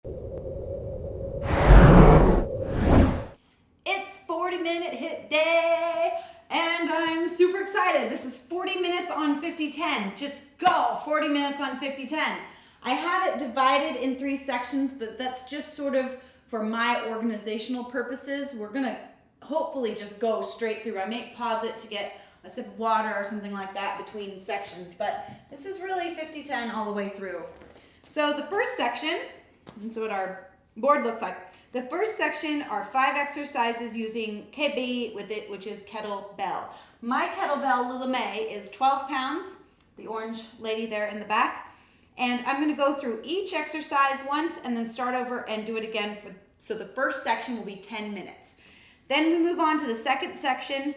It's 40-minute HIIT day, and I'm super excited. This is 40 minutes on 50-10. Just go, 40 minutes on 50-10. I have it divided in 3 sections, but that's just sort of for my organizational purposes. We're gonna hopefully just go straight through. I may pause it to get a sip of water or something like that between sections, but this is really 50-10 all the way through. So the first section, this is what our board looks like. The first section are 5 exercises using KB with it, which is kettlebell. My kettlebell Lula is 12 pounds, the orange lady there in the back. And I'm gonna go through each exercise once and then start over and do it again. So the first section will be 10 minutes. Then we move on to the second section.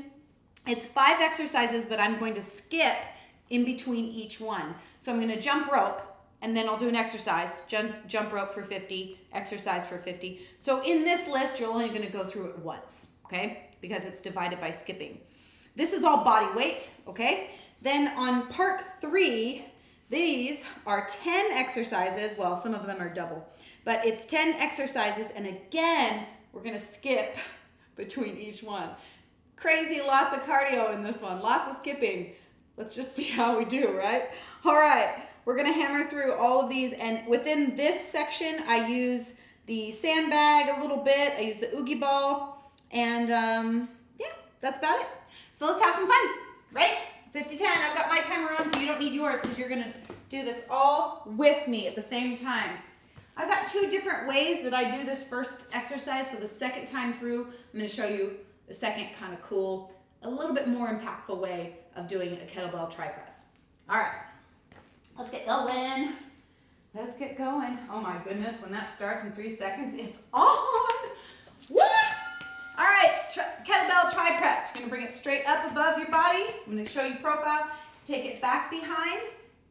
It's 5 exercises, but I'm going to skip in between each one. So I'm gonna jump rope, and then I'll do an exercise, jump rope for 50, exercise for 50. So in this list, you're only gonna go through it once, okay? Because it's divided by skipping. This is all body weight, okay? Then on part 3, these are 10 exercises. Well, some of them are double, but it's 10 exercises, and again, we're gonna skip between each one. Crazy, lots of cardio in this one, lots of skipping. Let's just see how we do, right? All right. We're gonna hammer through all of these, and within this section, I use the sandbag a little bit. I use the oogie ball, and yeah, that's about it. So let's have some fun, right? 50-10, I've got my timer on, so you don't need yours because you're gonna do this all with me at the same time. I've got 2 different ways that I do this first exercise. So the second time through, I'm gonna show you the second kind of cool, a little bit more impactful way of doing a kettlebell tri press. All right. Let's get going. Let's get going. Oh my goodness, when that starts in 3 seconds, it's on. Woo! All right, kettlebell tri press. You're gonna bring it straight up above your body. I'm gonna show you profile. Take it back behind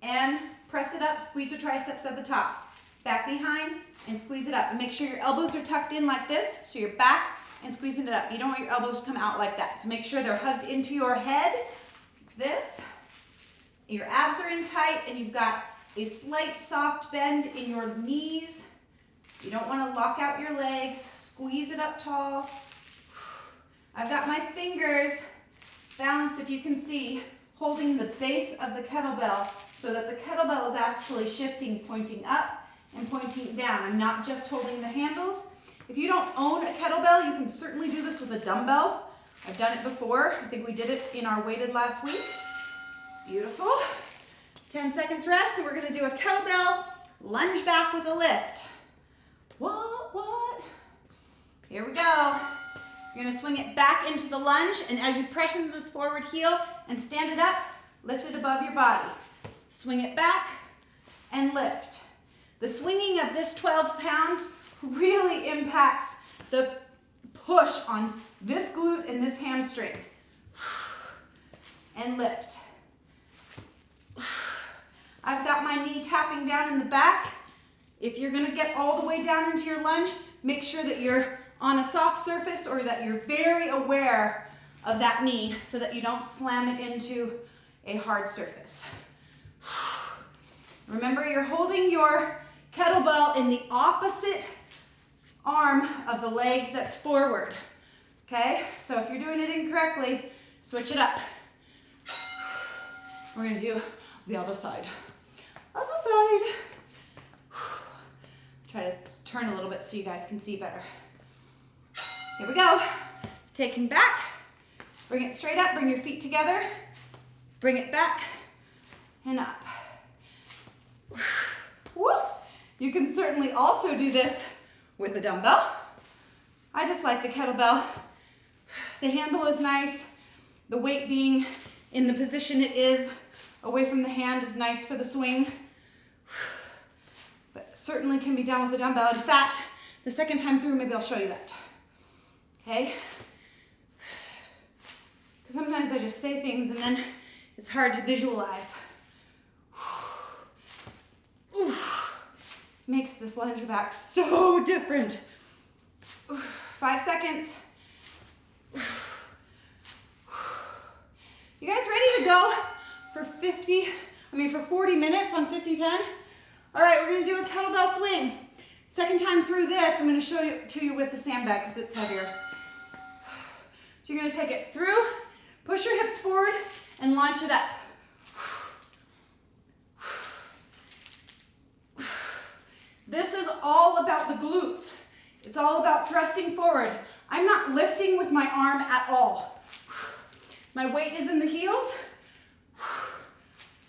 and press it up. Squeeze your triceps at the top. Back behind and squeeze it up. And make sure your elbows are tucked in like this, so you're back and squeezing it up. You don't want your elbows to come out like that. So make sure they're hugged into your head, like this. Your abs are in tight, and you've got a slight soft bend in your knees. You don't want to lock out your legs. Squeeze it up tall. I've got my fingers balanced, if you can see, holding the base of the kettlebell so that the kettlebell is actually shifting, pointing up and pointing down. I'm not just holding the handles. If you don't own a kettlebell, you can certainly do this with a dumbbell. I've done it before. I think we did it in our weighted last week. Beautiful. 10 seconds rest, and we're gonna do a kettlebell lunge back with a lift. What? Here we go. You're gonna swing it back into the lunge, and as you press into this forward heel and stand it up, lift it above your body. Swing it back and lift. The swinging of this 12 pounds really impacts the push on this glute and this hamstring. And lift. I've got my knee tapping down in the back. If you're gonna get all the way down into your lunge, make sure that you're on a soft surface or that you're very aware of that knee so that you don't slam it into a hard surface. Remember, you're holding your kettlebell in the opposite arm of the leg that's forward, okay? So if you're doing it incorrectly, switch it up. We're gonna do the other side. Other side. Try to turn a little bit so you guys can see better. Here we go. Taking back. Bring it straight up. Bring your feet together. Bring it back and up. Woo. You can certainly also do this with a dumbbell. I just like the kettlebell. The handle is nice. The weight being in the position it is away from the hand is nice for the swing. But certainly can be done with a dumbbell. In fact, the second time through, maybe I'll show you that. Okay? Because sometimes I just say things and then it's hard to visualize. Makes this lunge back so different. 5 seconds. You guys ready to go for 40 minutes on 50-10? All right, we're gonna do a kettlebell swing. Second time through this, I'm going to show you to you with the sandbag because it's heavier. So you're going to take it through, push your hips forward, and launch it up. This is all about the glutes. It's all about thrusting forward. I'm not lifting with my arm at all. My weight is in the heels.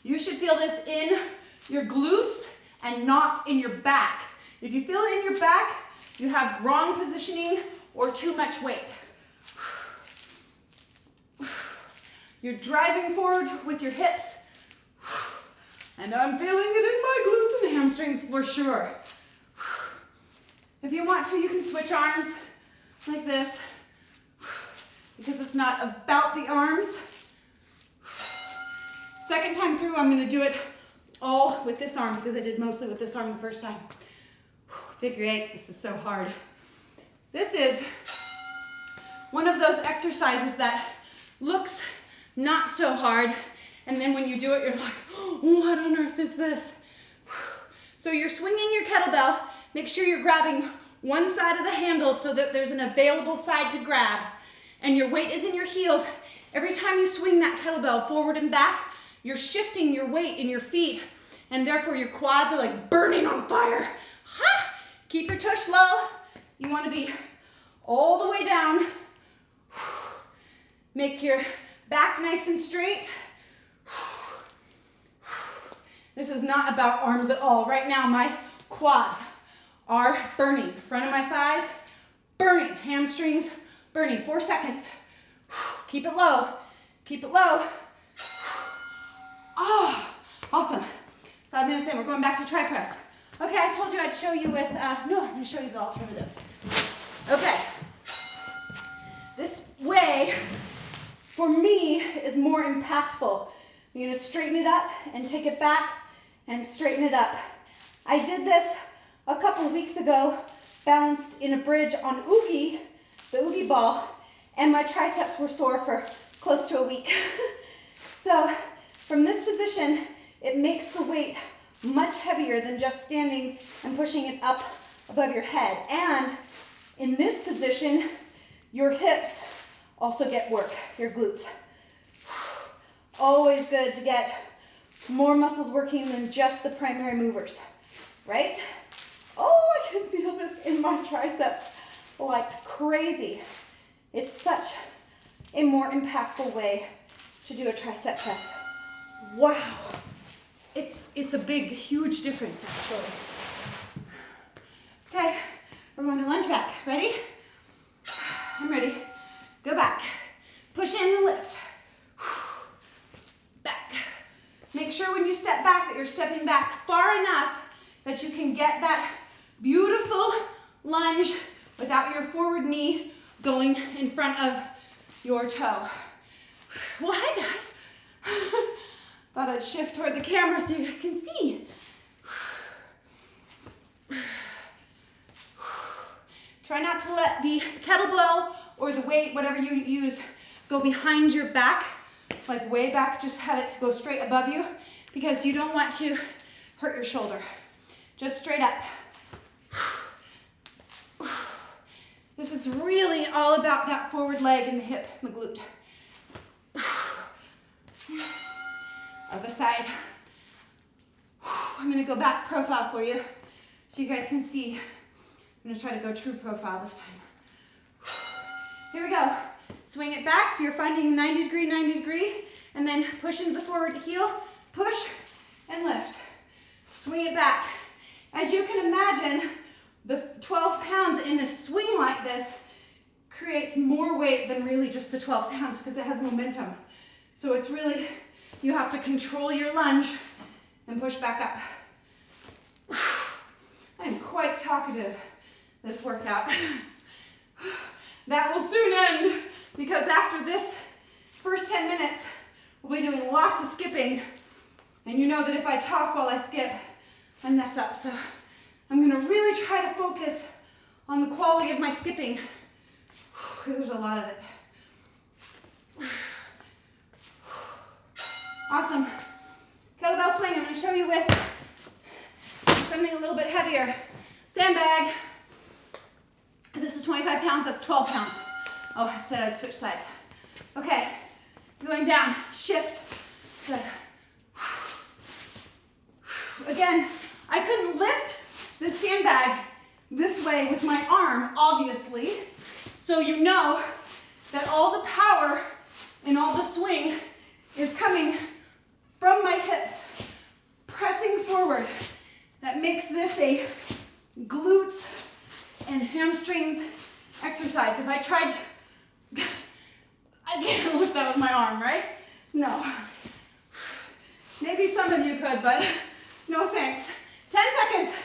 You should feel this in your glutes and not in your back. If you feel it in your back, you have wrong positioning or too much weight. You're driving forward with your hips. And I'm feeling it in my glutes and hamstrings for sure. If you want to, you can switch arms like this because it's not about the arms. Second time through, I'm gonna do it all with this arm because I did mostly with this arm the first time. Figure 8, this is so hard. This is one of those exercises that looks not so hard, and then when you do it, you're like, oh, what on earth is this? So you're swinging your kettlebell. Make sure you're grabbing one side of the handle so that there's an available side to grab, and your weight is in your heels. Every time you swing that kettlebell forward and back, you're shifting your weight in your feet, and therefore your quads are like burning on fire. Ha! Keep your tush low. You want to be all the way down. Make your back nice and straight. This is not about arms at all. Right now, my quads are burning. The front of my thighs, burning. Hamstrings, burning. 4 seconds. Keep it low. Keep it low. Oh, awesome. 5 minutes in, we're going back to tri press. Okay, I told you I'd show you with, no, I'm gonna show you the alternative. Okay. This way, for me, is more impactful. You're gonna straighten it up and take it back and straighten it up. I did this a couple of weeks ago, balanced in a bridge on Oogie, the Oogie ball, and my triceps were sore for close to a week. So from this position, it makes the weight much heavier than just standing and pushing it up above your head. And in this position, your hips also get work, your glutes. Always good to get more muscles working than just the primary movers, right? Oh, I can feel this in my triceps like crazy. It's such a more impactful way to do a tricep press. Wow. It's a big, huge difference, actually. Okay, we're going to lunge back. Ready? I'm ready. Go back. Push in and lift. Back. Make sure when you step back that you're stepping back far enough that you can get that beautiful lunge without your forward knee going in front of your toe. Well, hi guys. Thought I'd shift toward the camera so you guys can see. Try not to let the kettlebell or the weight, whatever you use, go behind your back, like way back. Just have it go straight above you because you don't want to hurt your shoulder. Just straight up. This is really all about that forward leg and the hip and the glute. Other side. I'm gonna go back profile for you so you guys can see. I'm gonna try to go true profile this time. Here we go. Swing it back so you're finding 90 degree, and then push into the forward heel, push and lift. Swing it back. As you can imagine, the 12 pounds in a swing like this creates more weight than really just the 12 pounds because it has momentum. So it's really, you have to control your lunge and push back up. I am quite talkative this workout. That will soon end because after this first 10 minutes, we'll be doing lots of skipping. And you know that if I talk while I skip, I mess up. So I'm gonna really try to focus on the quality of my skipping because there's a lot of it. Awesome. Kettlebell swing, I'm gonna show you with something a little bit heavier. Sandbag. This is 25 pounds, that's 12 pounds. Oh, I said I'd switch sides. Okay, going down, shift. Good. Again, I couldn't lift the sandbag this way with my arm, obviously. So you know that all the power and all the swing is coming from my hips, pressing forward. That makes this a glutes and hamstrings exercise. If I tried to, I can't lift that with my arm, right? No. Maybe some of you could, but no thanks. 10 seconds.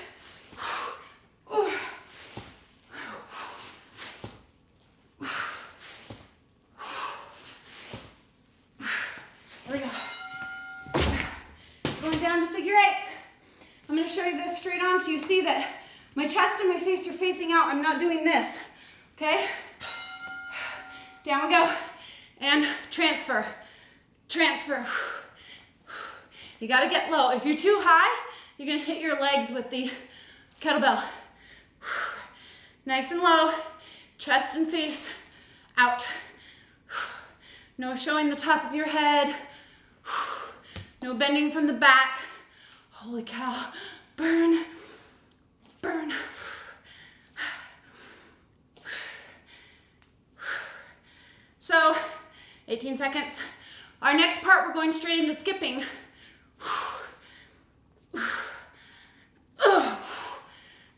Here we go. Going down to figure eight. I'm going to show you this straight on so you see that my chest and my face are facing out. I'm not doing this. Okay? Down we go. And transfer. Transfer. You got to get low. If you're too high, you're going to hit your legs with the kettlebell. Nice and low. Chest and face out. No showing the top of your head. No bending from the back. Holy cow. Burn. Burn. So, 18 seconds. Our next part, we're going straight into skipping.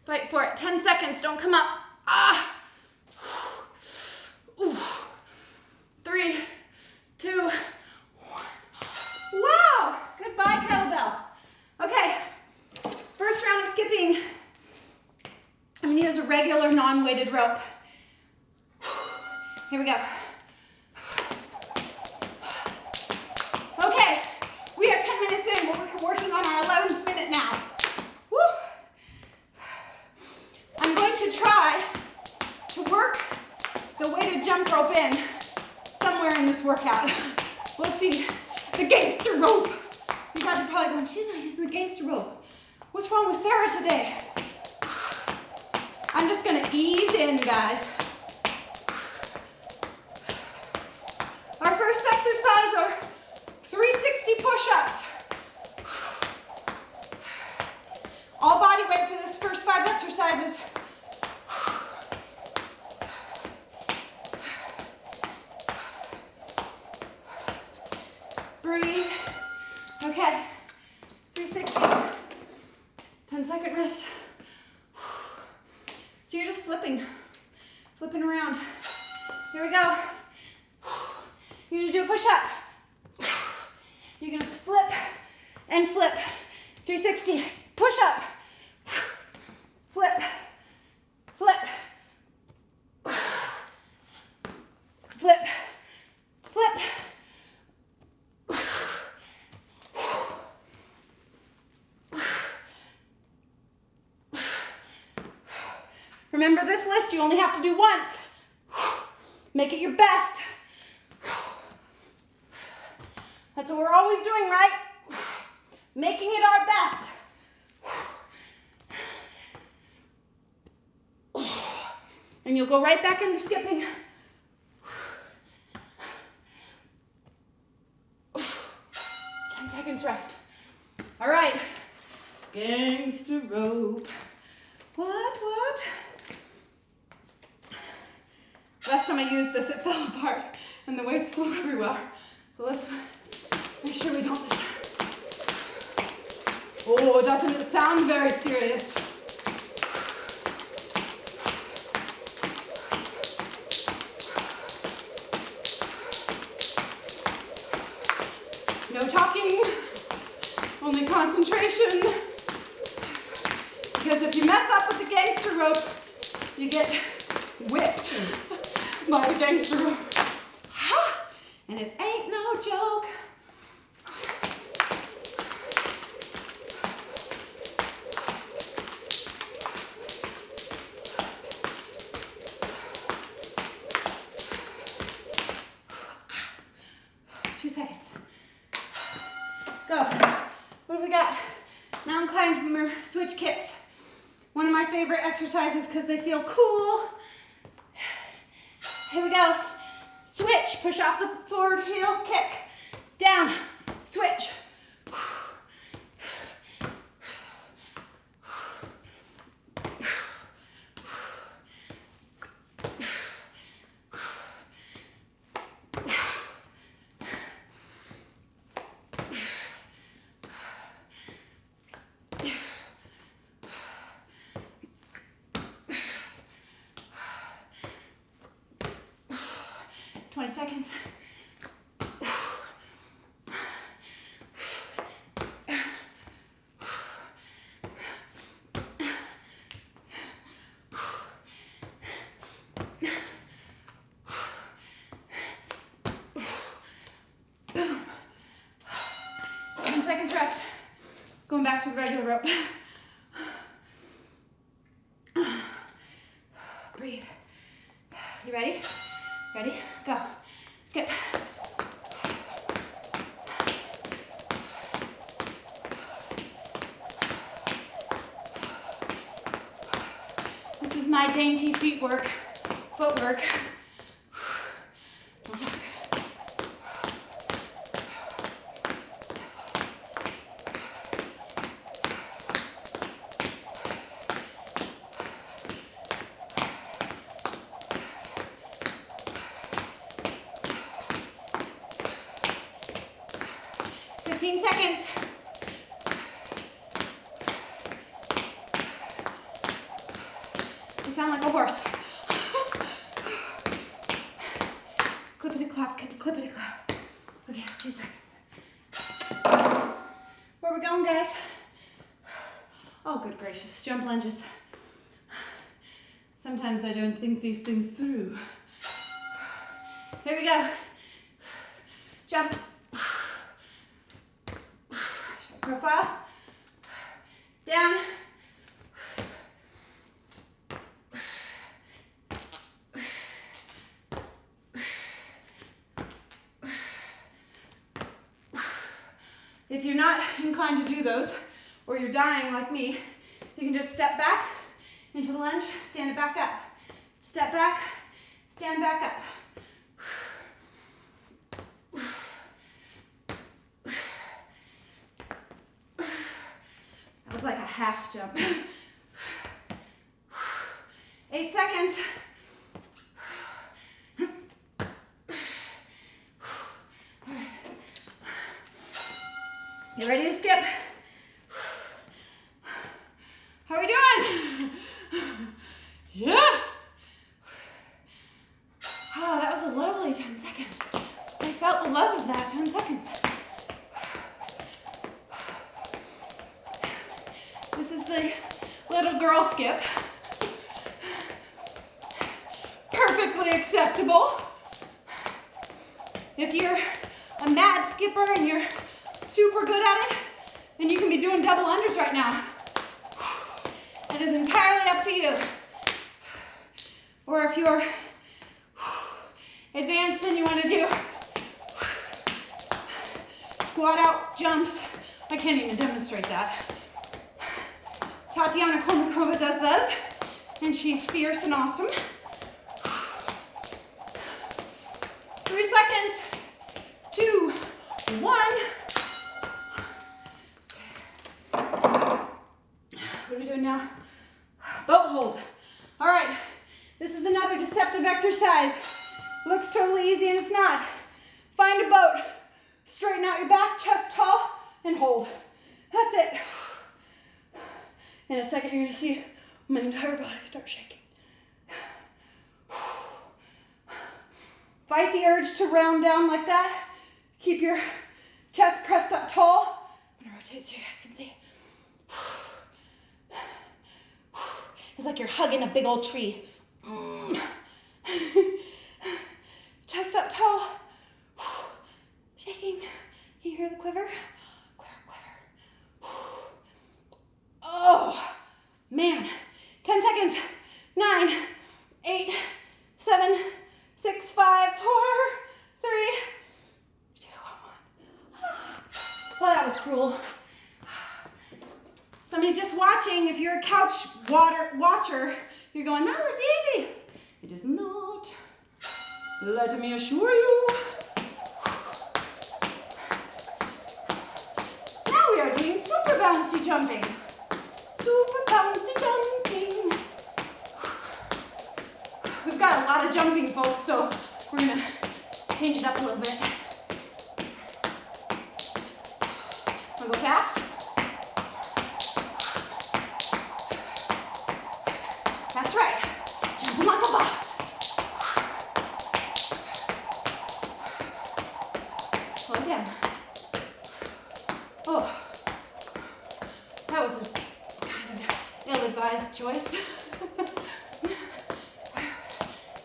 Fight for it. 10 seconds. Don't come up. 3, 2, 1. Wow! Goodbye, kettlebell. Okay. First round of skipping. I'm going to use a regular non-weighted rope. Here we go. Okay. We are 10 minutes in. We're working on our 11th minute now. Woo! I'm going to try to work the weighted jump rope in somewhere in this workout. We'll see. The gangster rope. You guys are probably going, she's not using the gangster rope. What's wrong with Sara today? I'm just gonna ease in, guys. Our first exercise are 360 push-ups. All body weight for this first 5 exercises. Breathe. Okay. 360s. 10-second rest. So you're just flipping around. Here we go. You're gonna do a push-up. You're gonna flip and flip. 360. Push-up. Flip. Flip. Flip. Flip. Remember this list, you only have to do once. Make it your best. That's what we're always doing, right? Making it our best. And you'll go right back into skipping. 10 seconds rest. All right. Gangster rope. What? Last time I used this, it fell apart and the weights flew everywhere. So let's make sure we don't this time. Oh, doesn't it sound very serious? No talking, only concentration. Because if you mess up with the gangster rope, you get whipped by the gangster rope. And it ain't no joke. Go. What have we got? Mountain climb or switch kicks. One of my favorite exercises because they feel cool. Here we go. Switch, push off the forward heel, kick. Down, switch. 20 seconds. Boom. 10 seconds rest. Going back to the regular rope. Breathe. You ready? Ready? Go. Skip. This is my dainty footwork. Don't talk. Seconds. You sound like a horse. Clippity-clop, clippity-clop. Okay, 2 seconds. Where we going, guys? Oh, good gracious, jump lunges. Sometimes I don't think these things through. Here we go. Jump. Profile, down, if you're not inclined to do those, or you're dying like me, you can just step back into the lunge, stand it back up, step back, stand back up. Like a half jump. 8 seconds. All right. You ready to skip? How are we doing? Yeah. Oh, that was a lovely 10 seconds. I felt the love of that 10 seconds. This is the little girl skip. Perfectly acceptable. If you're a mad skipper and you're super good at it, then you can be doing double unders right now. It is entirely up to you. Or if you're advanced and you want to do squat out jumps, I can't even demonstrate that. Tatiana Kormakova does those, and she's fierce and awesome. 3 seconds. 2, 1. What are we doing now? Boat hold. All right, this is another deceptive exercise. Looks totally easy and it's not. Find a boat, straighten out your back, chest tall, and hold. That's it. In a second, you're gonna see my entire body start shaking. Fight the urge to round down like that. Keep your chest pressed up tall. I'm gonna rotate so you guys can see. It's like you're hugging a big old tree. Chest up tall. Shaking. Can you hear the quiver? Oh, man. 10 seconds. 9, 8, 7, 6, 5, 4, 3, 2, 1. Well, that was cruel. Somebody just watching, if you're a couch watcher, you're going, that looked easy. It is not. Let me assure you. Now we are doing super bouncy jumping. Super bouncy jumping. We've got a lot of jumping, folks, so we're gonna change it up a little bit. Wanna go fast? That's right. Jumping like a boss. Slow it down. Oh, that was a kind of ill-advised choice.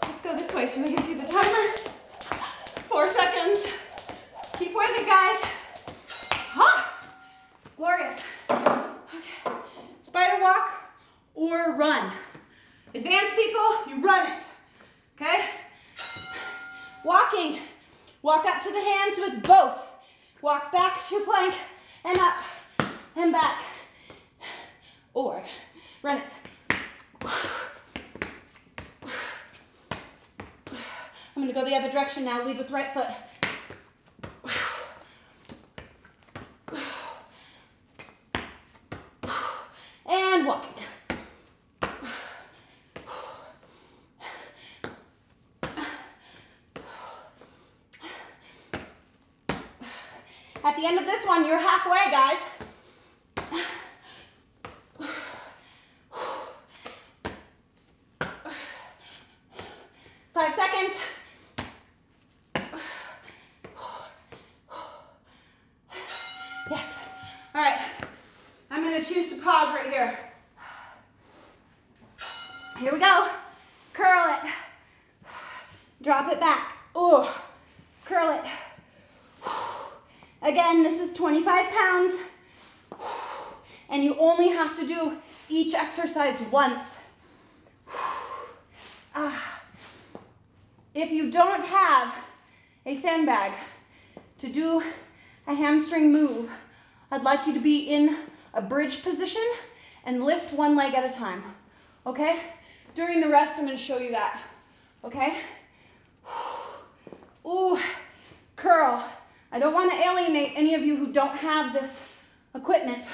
Let's go this way so we can see the timer. 4 seconds. Keep with it, guys. Ha! Glorious. Okay. Spider walk or run. Advanced people, you run it. Okay? Walking. Walk up to the hands with both. Walk back to plank and up and back. Or run it. I'm going to go the other direction now. Lead with right foot. And walking. At the end of this one, you're halfway, guys. 5 seconds. Yes. All right. I'm going to choose to pause right here. Here we go. Curl it. Drop it back. Oh, curl it. Again, this is 25 pounds. And you only have to do each exercise once. If you don't have a sandbag to do a hamstring move, I'd like you to be in a bridge position and lift one leg at a time, okay? During the rest, I'm gonna show you that, okay? Ooh, curl. I don't wanna alienate any of you who don't have this equipment.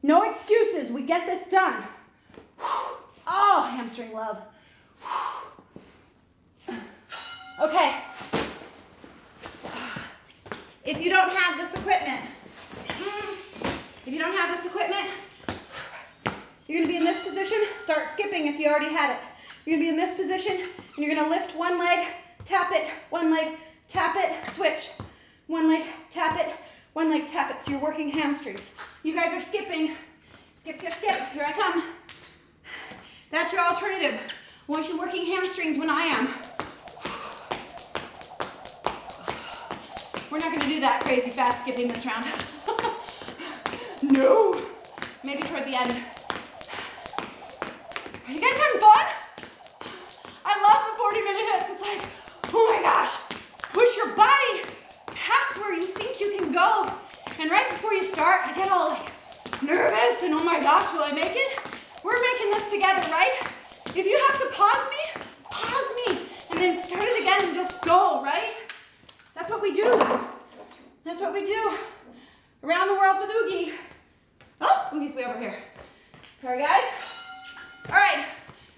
No excuses, we get this done. Oh, hamstring love. Okay. If you don't have this equipment, you're gonna be in this position. Start skipping if you already had it. You're gonna be in this position and you're gonna lift one leg, tap it, one leg, tap it, switch. One leg, tap it, one leg, tap it. So you're working hamstrings. You guys are skipping. Skip, skip, skip. Here I come. That's your alternative. I want you working hamstrings when I am. We're not gonna do that crazy fast skipping this round. No. Maybe toward the end. Are you guys having fun? I love the 40-minute hits. It's like, oh my gosh, push your body past where you think you can go. And right before you start, I get all like nervous and oh my gosh, will I make it? We're making this together, right? If you have to pause me, and then start it again and just go, right? That's what we do. That's what we do. Around the world with Oogie. Oh, Oogie's way over here. Sorry, guys. All right,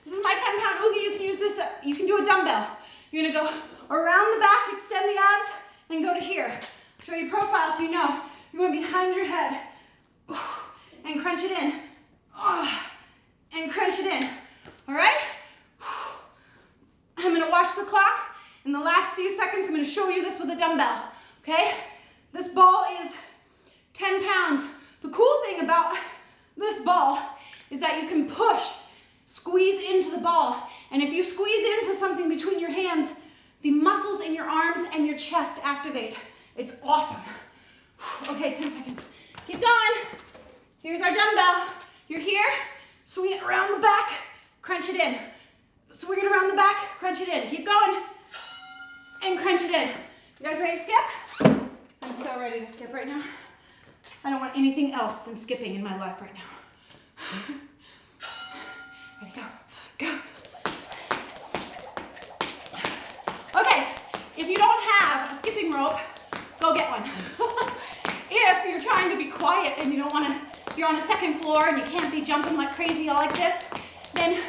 this is my 10-pound Oogie. You can use this, you can do a dumbbell. You're gonna go around the back, extend the abs, and go to here. Show you profile so you know. You're going behind your head. And crunch it in. And crunch it in. All right? I'm gonna watch the clock. In the last few seconds, I'm gonna show you this with a dumbbell, okay? This ball is 10 pounds. The cool thing about this ball is that you can push, squeeze into the ball. And if you squeeze into something between your hands, the muscles in your arms and your chest activate. It's awesome. Okay, 10 seconds. Keep going. Here's our dumbbell. You're here, swing it around the back, crunch it in. Swing it around the back, crunch it in. Keep going. And crunch it in. You guys ready to skip? I'm so ready to skip right now. I don't want anything else than skipping in my life right now. Ready, go, go. Okay, if you don't have a skipping rope, go get one. If you're trying to be quiet and you don't want to, you're on a second floor and you can't be jumping like crazy all like this, then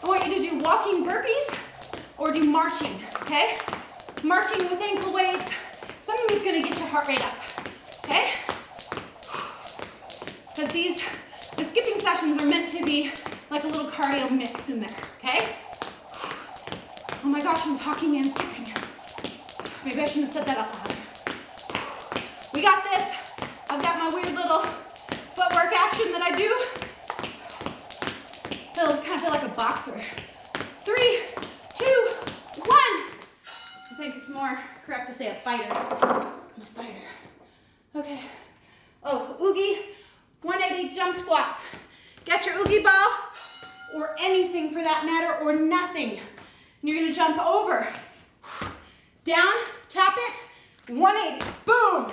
I want you to do walking burpees or do marching, okay? Marching with ankle weights, something that's gonna get your heart rate up, okay? Because the skipping sessions are meant to be like a little cardio mix in there, okay? Oh my gosh, I'm talking and skipping. Maybe I shouldn't have said that out loud. We got this. I've got my weird little footwork action that I do. Kind of feel like a boxer. 3, 2, 1. I think it's more correct to say a fighter. I'm a fighter. Okay. Oh, Oogie, 180 jump squats. Get your Oogie ball, or anything for that matter, or nothing. And you're gonna jump over. Down, tap it, 180, boom.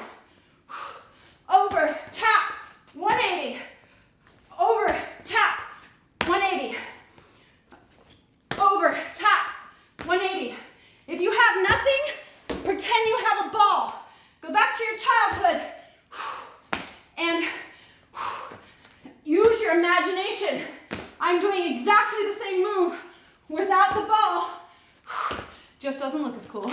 Over, tap, 180. Over, tap, 180. Over, tap, 180. If you have nothing, pretend you have a ball. Go back to your childhood and use your imagination. I'm doing exactly the same move without the ball. Just doesn't look as cool.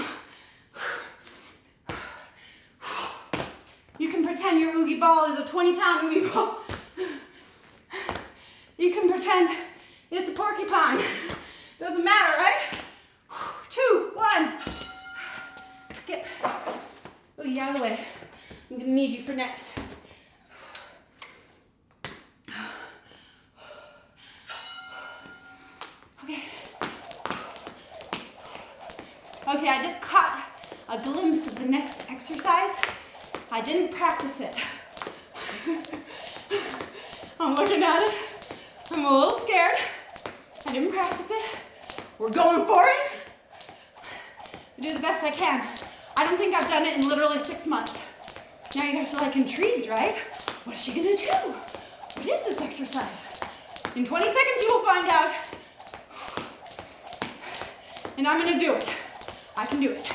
You can pretend your Oogie ball is a 20-pound Oogie ball. You can pretend it's a porcupine. Doesn't matter, right? 2, 1. Skip. Oogie, out of the way. I'm gonna need you for next. Okay. Okay, I just caught a glimpse of the next exercise. I didn't practice it. I'm looking at it. I'm a little scared. I didn't practice it. We're going for it. I do the best I can. I don't think I've done it in literally 6 months. Now you guys are like intrigued, right? What's she gonna do? What is this exercise? In 20 seconds you will find out. And I'm gonna do it. I can do it.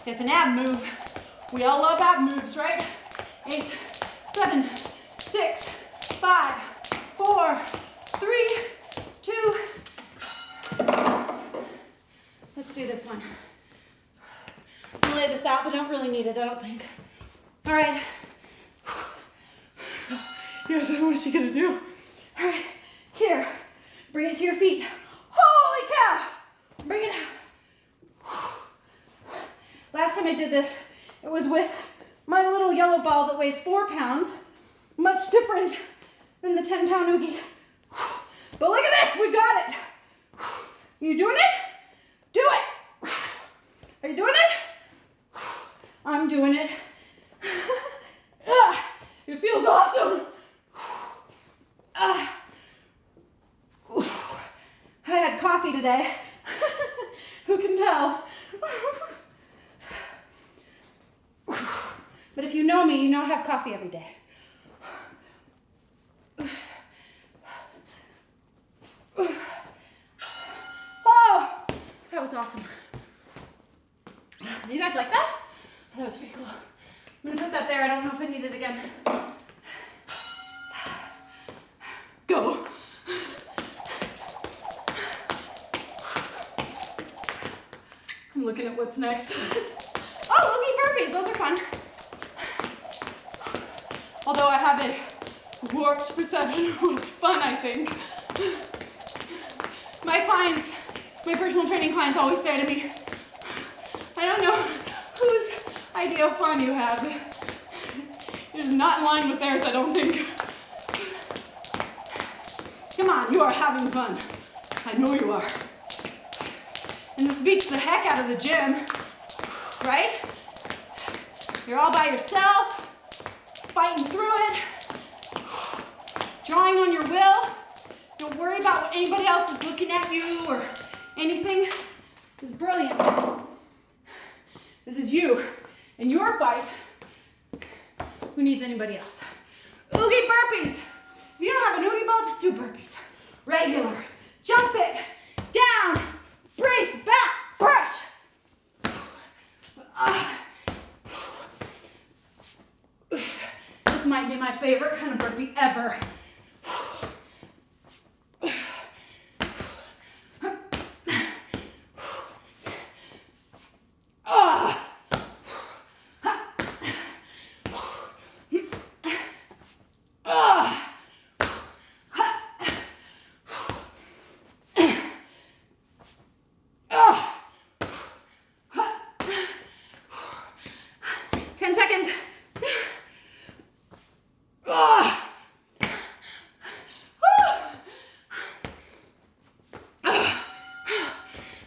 It's an ab move. We all love ab moves, right? 8, 7, 6, 5, 4, 3, 2. Let's do this one. I'm gonna lay this out, but I don't really need it, I don't think. All right. You guys, what is she gonna do? All right, here. Bring it to your feet. Holy cow! Bring it out. Last time I did this, it was with my little yellow ball that weighs 4 pounds. Much different than the 10-pound Oogie. But look at this, we got it. You doing it? Do it. Are you doing it? I'm doing it. It feels awesome. I had coffee today. Who can tell? But if you know me, you know I have coffee every day. Oh, that was awesome. Did you guys like that? That was pretty cool. I'm gonna put that there. I don't know if I need it again. Go. I'm looking at what's next. Oh, Oogie burpees. Those are fun. Although I have a warped perception of what's fun, I think. My clients, my personal training clients always say to me, I don't know whose idea of fun you have. It is not in line with theirs, I don't think. Come on, you are having fun. I know you are. And this beats the heck out of the gym, right? You're all by yourself, fighting through it, drawing on your will. Don't worry about what anybody else is looking at you or anything. It's brilliant. This is you in your fight. Who needs anybody else? Oogie burpees. If you don't have an oogie ball, just do burpees. Regular. Jump it. Down. Brace. Back. Push. This might be my favorite kind of burpee ever.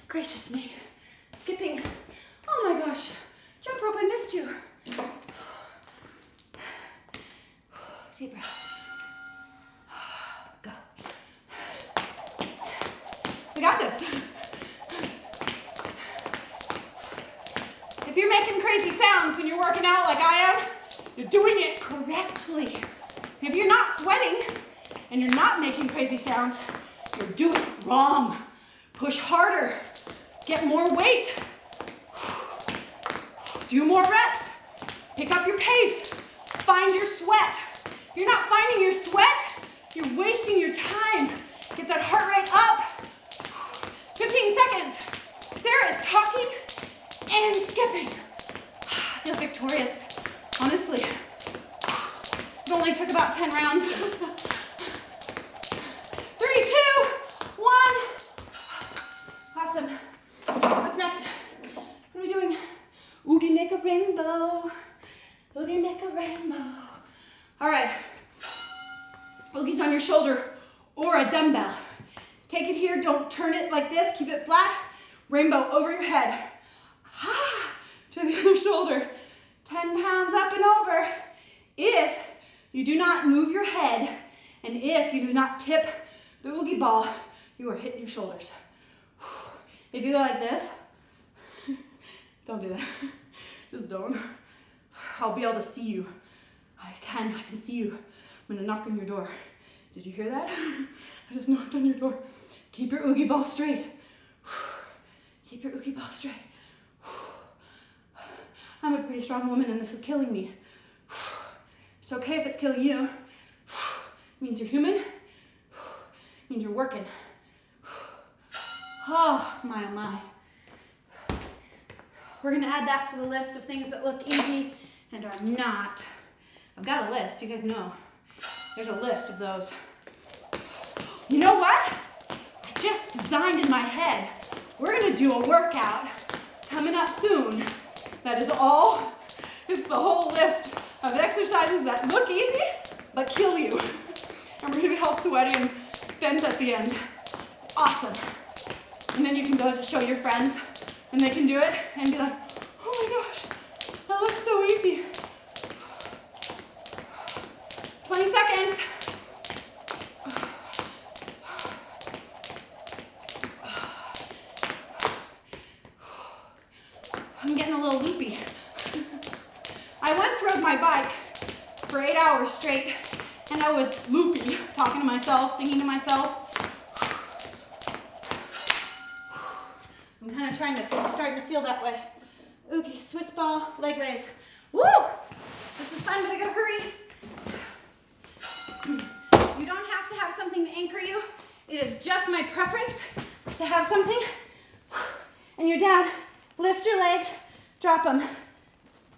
Gracious me. Skipping. Oh my gosh. Jump rope, I missed you. Deep breath. Go. We got this. If you're making crazy sounds when you're working out like I am, you're doing it correctly. If you're not sweating and you're not making crazy sounds, you're doing it wrong. Push harder. Get more weight. Do more reps. Pick up your pace. Find your sweat. If you're not finding your sweat, you're wasting your time. Get that heart rate up. 15 seconds. Sarah is talking and skipping. I feel victorious, honestly. It only took about 10 rounds. 3, 2, 1. Awesome. What's next? What are we doing? Oogie make a rainbow. Oogie make a rainbow. All right. Oogie's on your shoulder or a dumbbell. Take it here. Don't turn it like this. Keep it flat. Rainbow over your head. To the other shoulder. 10 pounds up and over. If you do not move your head and if you do not tip the oogie ball, you are hitting your shoulders. If you go like this, don't do that. Just don't. I'll be able to see you. I can see you. I'm gonna knock on your door. Did you hear that? I just knocked on your door. Keep your oogie ball straight. Keep your oogie ball straight. I'm a pretty strong woman and this is killing me. It's okay if it's killing you. It means you're human. It means you're working. Oh my, oh my. We're gonna add that to the list of things that look easy and are not. I've got a list, you guys know. There's a list of those. You know what? I just designed in my head. We're gonna do a workout coming up soon that is all, it's the whole list of exercises that look easy but kill you. And we're gonna be all sweaty and spent at the end. Awesome. And then you can go to show your friends and they can do it and be like, oh my gosh, that looks so easy. 20 seconds. I'm getting a little loopy. I once rode my bike for 8 hours straight and I was loopy, talking to myself, singing to myself. I'm kind of starting to feel that way. Okay, Swiss ball, leg raise. Woo! This is fun, but I gotta hurry. You don't have to have something to anchor you. It is just my preference to have something. And you're down. Lift your legs, drop them.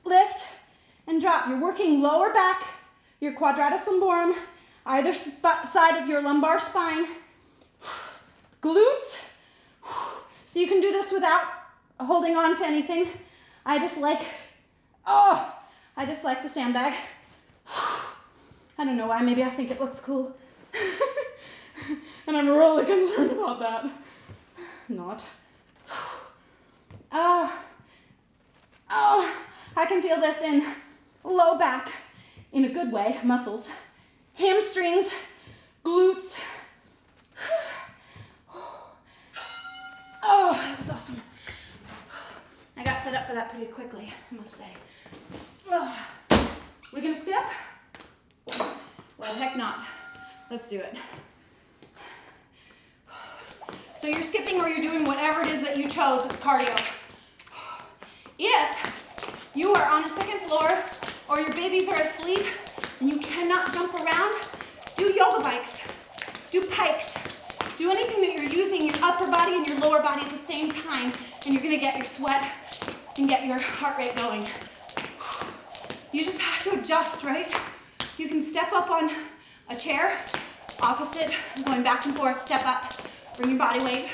Lift and drop. You're working lower back, your quadratus lumborum, either side of your lumbar spine. Glutes. So you can do this without holding on to anything. I just like the sandbag. I don't know why, maybe I think it looks cool. And I'm really concerned about that. Not. I can feel this in low back in a good way, muscles, hamstrings, glutes. Oh, that was awesome. I got set up for that pretty quickly, I must say. the heck not? Let's do it. So you're skipping or you're doing whatever it is that you chose. It's cardio. If you are on a second floor or your babies are asleep and you cannot jump around, do yoga bikes, do pikes, do anything that you're using your upper body and your lower body at the same time, and you're gonna get your sweat and get your heart rate going. You just have to adjust, right? You can step up on a chair, opposite, going back and forth, step up, bring your body weight,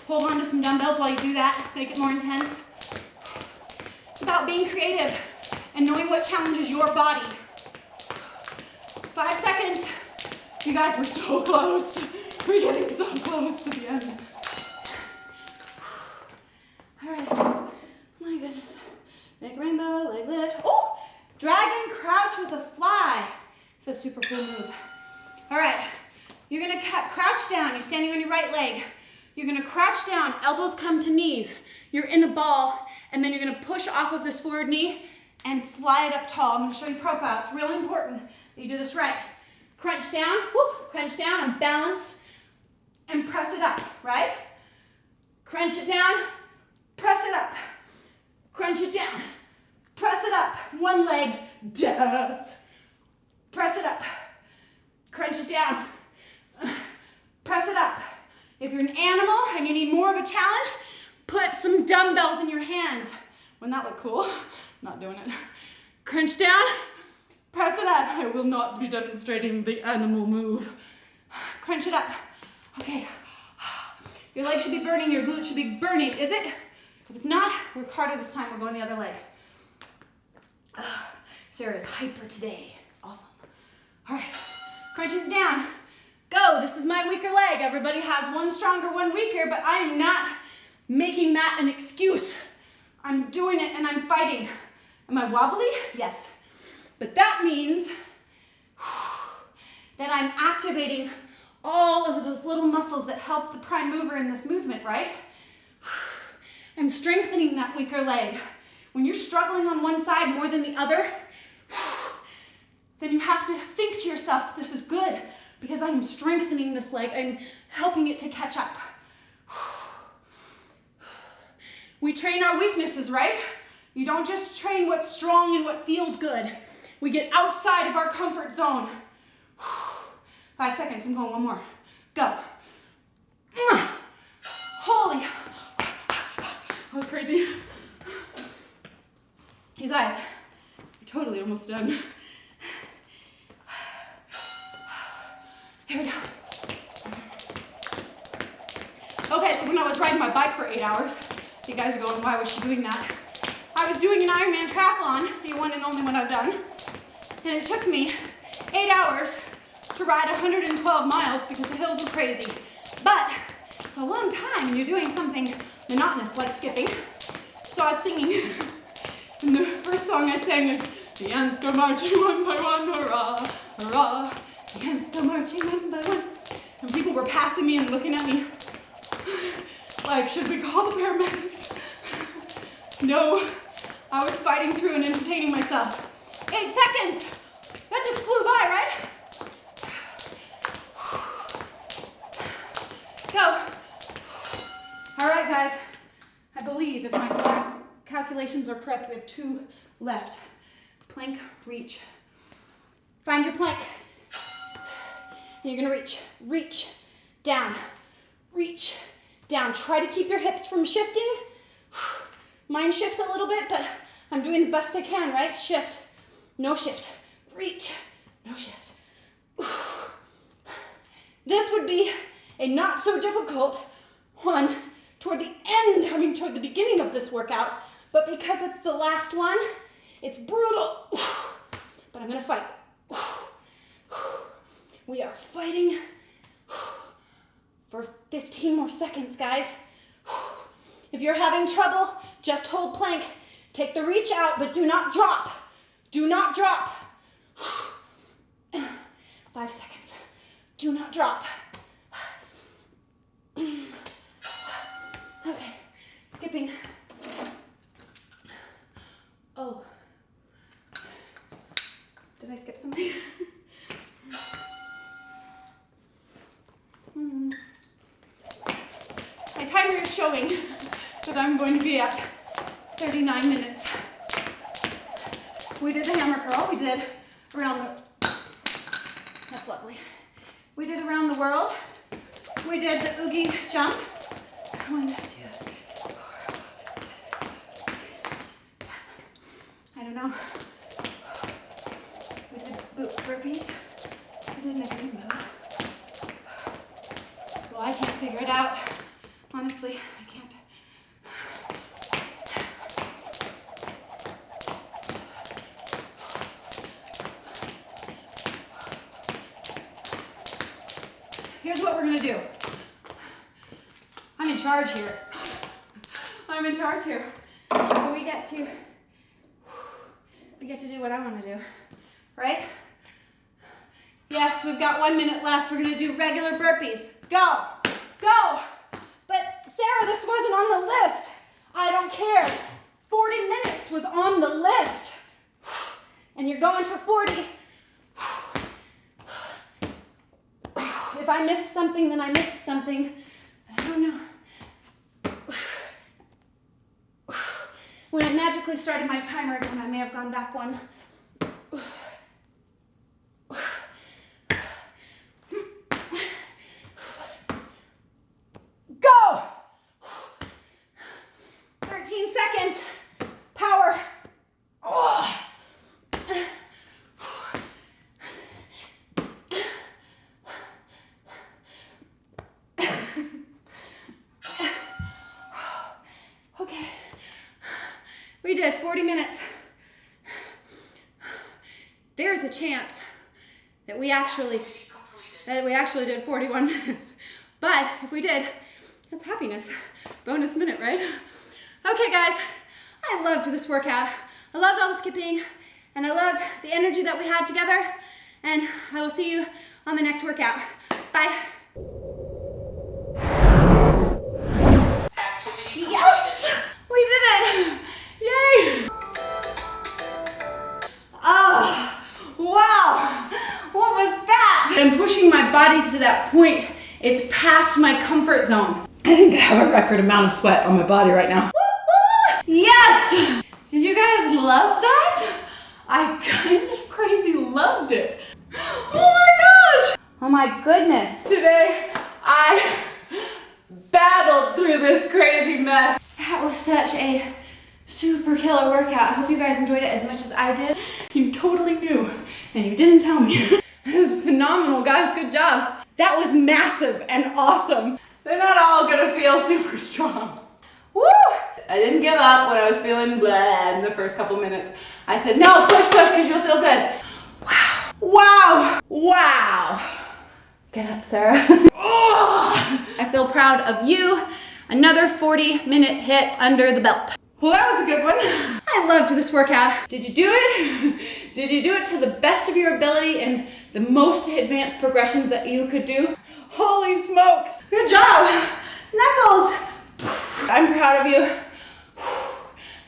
hold on to some dumbbells while you do that, make it more intense. It's about being creative and knowing what challenges your body. 5 seconds. You guys, we're so close. We're getting so close to the end. All right, my goodness. Make a rainbow, leg lift. Oh, dragon crouch with a fly. It's a super cool move. All right, you're gonna crouch down. You're standing on your right leg. You're gonna crouch down, elbows come to knees. You're in a ball, and then you're gonna push off of this forward knee and fly it up tall. I'm gonna show you profile. It's really important that you do this right. Crunch down, crunch down, and balanced, and press it up, right? Crunch it down, press it up. Crunch it down, press it up. One leg, down. Press it up. Crunch it down, press it up. If you're an animal and you need more of a challenge, put some dumbbells in your hands. Wouldn't that look cool? Not doing it. Crunch down, press it up. I will not be demonstrating the animal move. Crunch it up. Okay. Your leg should be burning, your glute should be burning. Is it? If it's not, work harder this time. We're going the other leg. Sarah's hyper today. It's awesome. All right. Crunching it down. Go. This is my weaker leg. Everybody has one stronger, one weaker, but I'm not making that an excuse. I'm doing it and I'm fighting. Am I wobbly? Yes. But that means that I'm activating all of those little muscles that help the prime mover in this movement, right? I'm strengthening that weaker leg. When you're struggling on one side more than the other, then you have to think to yourself, this is good because I'm strengthening this leg. I'm helping it to catch up. We train our weaknesses, right? You don't just train what's strong and what feels good. We get outside of our comfort zone. 5 seconds, I'm going one more. Go. Holy. That was crazy. You guys, we're totally almost done. Here we go. Okay, so when I was riding my bike for 8 hours, you guys are going, why was she doing that? I was doing an Ironman triathlon, the one and only one I've done, and it took me 8 hours to ride 112 miles because the hills were crazy. But it's a long time when you're doing something monotonous like skipping. So I was singing, and the first song I sang was, the ants go marching one by one, hurrah, hurrah. The ants go marching one by one. And people were passing me and looking at me like, should we call the paramedics? No, I was fighting through and entertaining myself. 8 seconds. That just flew by, right? Go. All right, guys. I believe if my calculations are correct, we have 2 left. Plank, reach. Find your plank. And you're gonna reach, down, reach, down. Try to keep your hips from shifting. Mine shift a little bit, but I'm doing the best I can, right? Shift, no shift, reach, no shift. This would be a not so difficult one toward the end, toward the beginning of this workout, but because it's the last one, it's brutal. But I'm gonna fight. We are fighting for 15 more seconds, guys. If you're having trouble, just hold plank. Take the reach out, but do not drop. Do not drop. 5 seconds. Do not drop. Okay, skipping. Oh. Did I skip something? showing that I'm going to be at 39 minutes. We did the hammer curl. We did around the, that's lovely. We did around the world. We did the oogie jump. 1, 2, 3, 4. I don't know. We did burpees. We did make a move. Well, I can't figure it out. Honestly, I can't. Here's what we're gonna do. I'm in charge here. I'm in charge here. But we get to do what I want to do, right? Yes, we've got 1 minute left. We're gonna do regular burpees. Go, go. But Sarah, this wasn't on the list. I don't care. 40 minutes was on the list. And you're going for 40. If I missed something, then I missed something. I don't know. When I magically started my timer again, I may have gone back one. Go! 13 seconds. Power. Oh. Okay. We did 40 minutes. There's a chance that we actually did 41 minutes. But if we did, that's happiness. Bonus minute, right? Okay, guys. I loved this workout. I loved all the skipping, and I loved the energy that we had together. And I will see you on the next workout. Bye. Yes! We did it! Yay! Oh, wow! What was that? I'm pushing my body to that point. It's past my comfort zone. I think I have a record amount of sweat on my body right now. Yes! Did you guys love that? I kind of crazy loved it. Oh my gosh! Oh my goodness. Today, I battled through this crazy mess. That was such a super killer workout. I hope you guys enjoyed it as much as I did. You totally knew, and you didn't tell me. This is phenomenal, guys. Good job. That was massive and awesome. They're not all gonna feel super strong. Woo! I didn't give up when I was feeling blah in the first couple minutes. I said, no, push, because you'll feel good. Wow. Wow. Wow. Get up, Sarah. Oh, I feel proud of you. Another 40-minute hit under the belt. Well, that was a good one. I loved this workout. Did you do it? Did you do it to the best of your ability and the most advanced progressions that you could do? Holy smokes. Good job. Knuckles. I'm proud of you.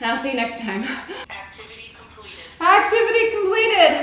And I'll see you next time. Activity completed. Activity completed.